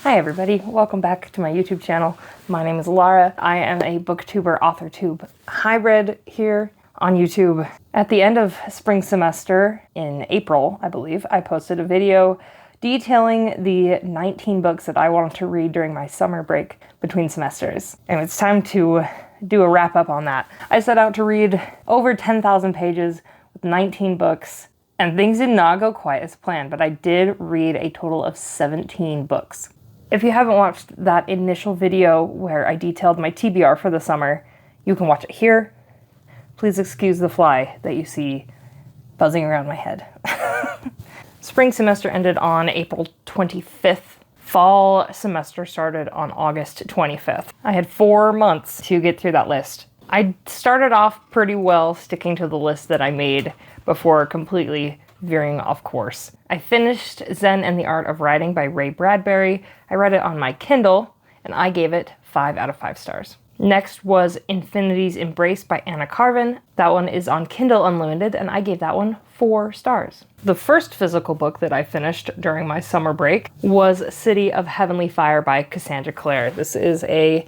Hi everybody, welcome back to my YouTube channel. My name is Lara. I am a booktuber author-tube hybrid here on YouTube. At the end of spring semester in April, I believe, I posted a video detailing the 19 books that I wanted to read during my summer break between semesters. And it's time to do a wrap up on that. I set out to read over 10,000 pages with 19 books, and things did not go quite as planned, but I did read a total of 17 books. If you haven't watched that initial video where I detailed my TBR for the summer, you can watch it here. Please excuse the fly that you see buzzing around my head. Spring semester ended on April 25th. Fall semester started on August 25th. I had 4 months to get through that list. I started off pretty well sticking to the list that I made before completely veering off course. I finished Zen and the Art of Writing by Ray Bradbury. I read it on my Kindle, and I gave it 5 out of 5 stars. Next was Infinity's Embrace by Anna Carvin. That one is on Kindle Unlimited, and I gave that one 4 stars. The first physical book that I finished during my summer break was City of Heavenly Fire by Cassandra Clare. This is a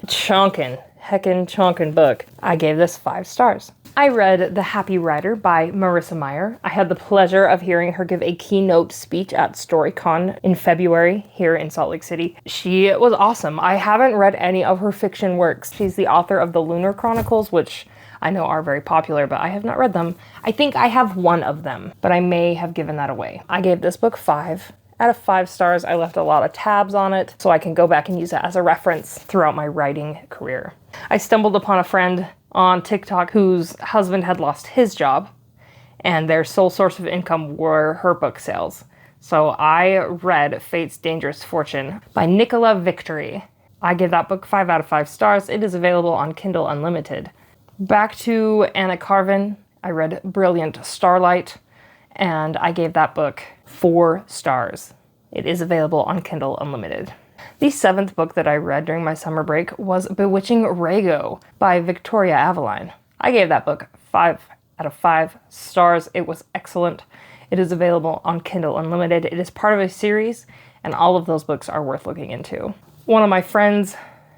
heckin' book. I gave this 5 stars. I read The Happy Writer by Marissa Meyer. I had the pleasure of hearing her give a keynote speech at StoryCon in February here in Salt Lake City. She was awesome. I haven't read any of her fiction works. She's the author of the Lunar Chronicles, which I know are very popular, but I have not read them. I think I have one of them, but I may have given that away. I gave this book 5 out of 5 stars. I left a lot of tabs on it so I can go back and use it as a reference throughout my writing career. I stumbled upon a friend on TikTok whose husband had lost his job, and their sole source of income were her book sales. So I read Fate's Dangerous Fortune by Nicola Victory. I gave that book 5 out of 5 stars. It is available on Kindle Unlimited. Back to Anna Carvin, I read Brilliant Starlight, and I gave that book 4 stars. It is available on Kindle Unlimited. The 7th book that I read during my summer break was Bewitching Rago by Victoria Aveline. I gave that book 5 out of 5 stars. It was excellent. It is available on Kindle Unlimited. It is part of a series, and all of those books are worth looking into. One of my friends,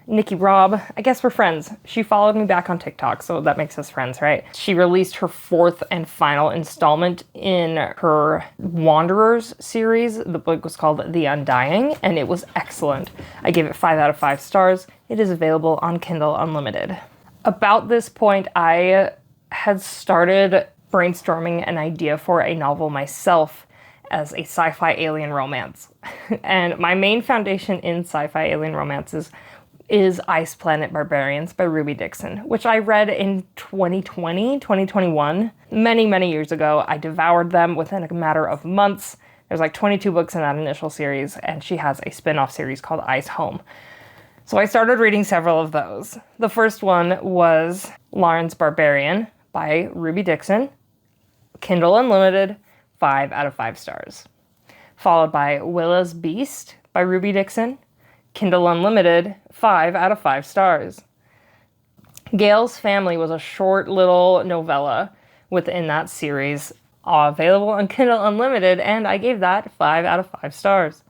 Nikki Robb, I guess we're friends. She followed me back on TikTok, so that makes us friends, right? She released her 4th and final installment in her Wanderers series. The book was called The Undying, and it was excellent. I gave it 5 out of 5 stars. It is available on Kindle Unlimited. About this point, I had started brainstorming an idea for a novel myself as a sci-fi alien romance. And my main foundation in sci-fi alien romances is Ice Planet Barbarians by Ruby Dixon, which I read in 2021. Many years ago. I devoured them within a matter of months. There's like 22 books in that initial series, and she has a spin-off series called Ice Home. So I started reading several of those. The first one was Lauren's Barbarian by Ruby Dixon, Kindle Unlimited, 5 out of 5 stars. Followed by Willa's Beast by Ruby Dixon, Kindle Unlimited, 5 out of 5 stars. Gail's Family was a short little novella within that series, available on Kindle Unlimited, and I gave that 5 out of 5 stars.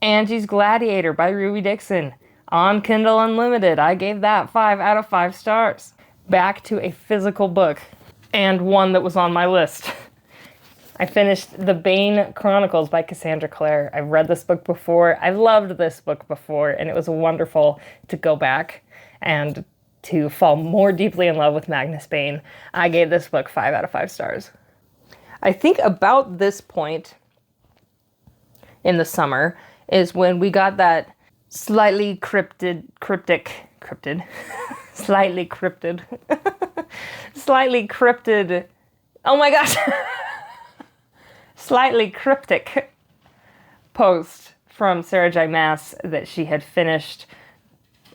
Angie's Gladiator by Ruby Dixon, on Kindle Unlimited, I gave that 5 out of 5 stars. Back to a physical book, and one that was on my list. I finished The Bane Chronicles by Cassandra Clare. I've read this book before. I've loved this book before, and it was wonderful to go back and to fall more deeply in love with Magnus Bane. I gave this book 5 out of 5 stars. I think about this point in the summer is when we got that slightly cryptid, oh my gosh, slightly cryptic post from Sarah J. Maas that she had finished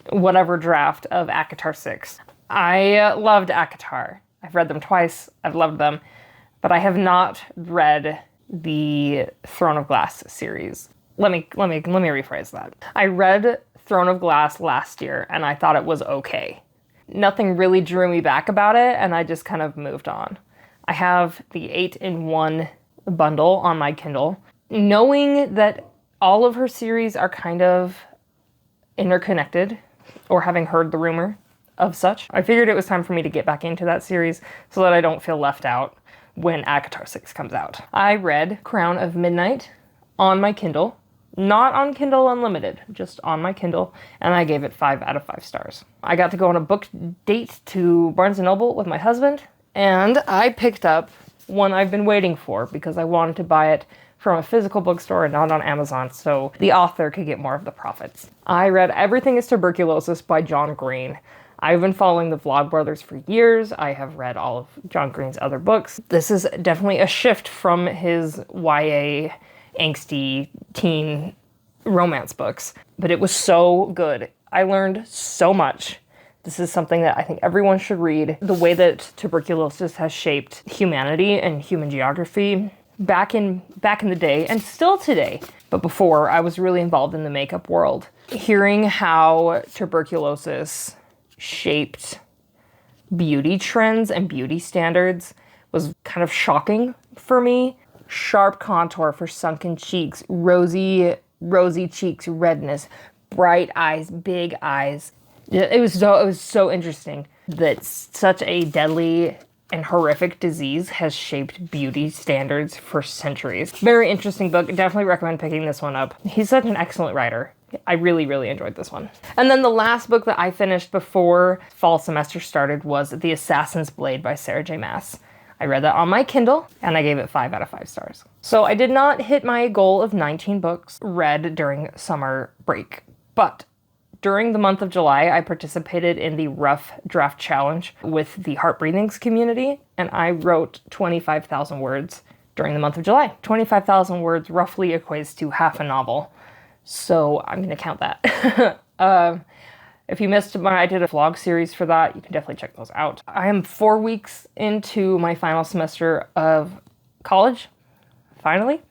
whatever draft of ACOTAR 6. I loved ACOTAR. I've read them twice. I've loved them. But I have not read the Throne of Glass series. Let me rephrase that. I read Throne of Glass last year and I thought it was okay. Nothing really drew me back about it, and I just kind of moved on. I have the 8-in-1 bundle on my Kindle, knowing that all of her series are kind of interconnected, or having heard the rumor of such. I figured it was time for me to get back into that series so that I don't feel left out when ACOTAR 6 comes out. I read Crown of Midnight on my Kindle, not on Kindle Unlimited, just on my Kindle, and I gave it 5 out of 5 stars. I got to go on a book date to Barnes & Noble with my husband, and I picked up one I've been waiting for because I wanted to buy it from a physical bookstore and not on Amazon so the author could get more of the profits. I read Everything is Tuberculosis by John Green. I've been following the Vlogbrothers for years. I have read all of John Green's other books. This is definitely a shift from his YA angsty teen romance books, but it was so good. I learned so much. This is something that I think everyone should read. The way that tuberculosis has shaped humanity and human geography back in the day, and still today. But before, I was really involved in the makeup world. Hearing how tuberculosis shaped beauty trends and beauty standards was kind of shocking for me. Sharp contour for sunken cheeks, rosy cheeks, redness, bright eyes, big eyes. It was so interesting that such a deadly and horrific disease has shaped beauty standards for centuries. Very interesting book. Definitely recommend picking this one up. He's such an excellent writer. I really, really enjoyed this one. And then the last book that I finished before fall semester started was The Assassin's Blade by Sarah J. Maas. I read that on my Kindle, and I gave it 5 out of 5 stars. So I did not hit my goal of 19 books read during summer break, but during the month of July, I participated in the Rough Draft Challenge with the Heart Breathings community, and I wrote 25,000 words during the month of July. 25,000 words roughly equates to half a novel. So I'm going to count that. If you missed I did a vlog series for that. You can definitely check those out. I am 4 weeks into my final semester of college, finally.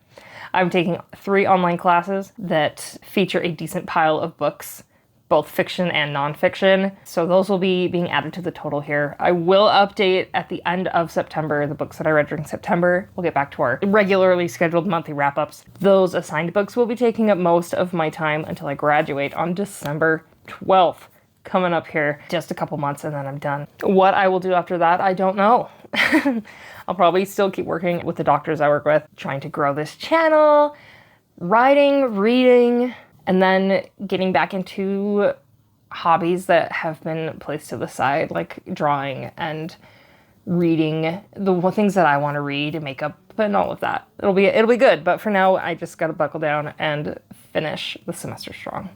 I'm taking 3 online classes that feature a decent pile of books, both fiction and nonfiction. So those will be being added to the total here. I will update at the end of September the books that I read during September. We'll get back to our regularly scheduled monthly wrap-ups. Those assigned books will be taking up most of my time until I graduate on December 12th. Coming up here just a couple months and then I'm done. What I will do after that, I don't know. I'll probably still keep working with the doctors I work with, trying to grow this channel, writing, reading, and then getting back into hobbies that have been placed to the side, like drawing and reading the things that I want to read and makeup and all of that. It'll be good, but for now I just gotta buckle down and finish the semester strong.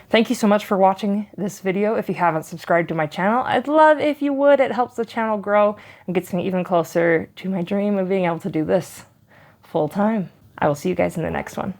Thank you so much for watching this video. If you haven't subscribed to my channel, I'd love if you would. It helps the channel grow and gets me even closer to my dream of being able to do this full time. I will see you guys in the next one.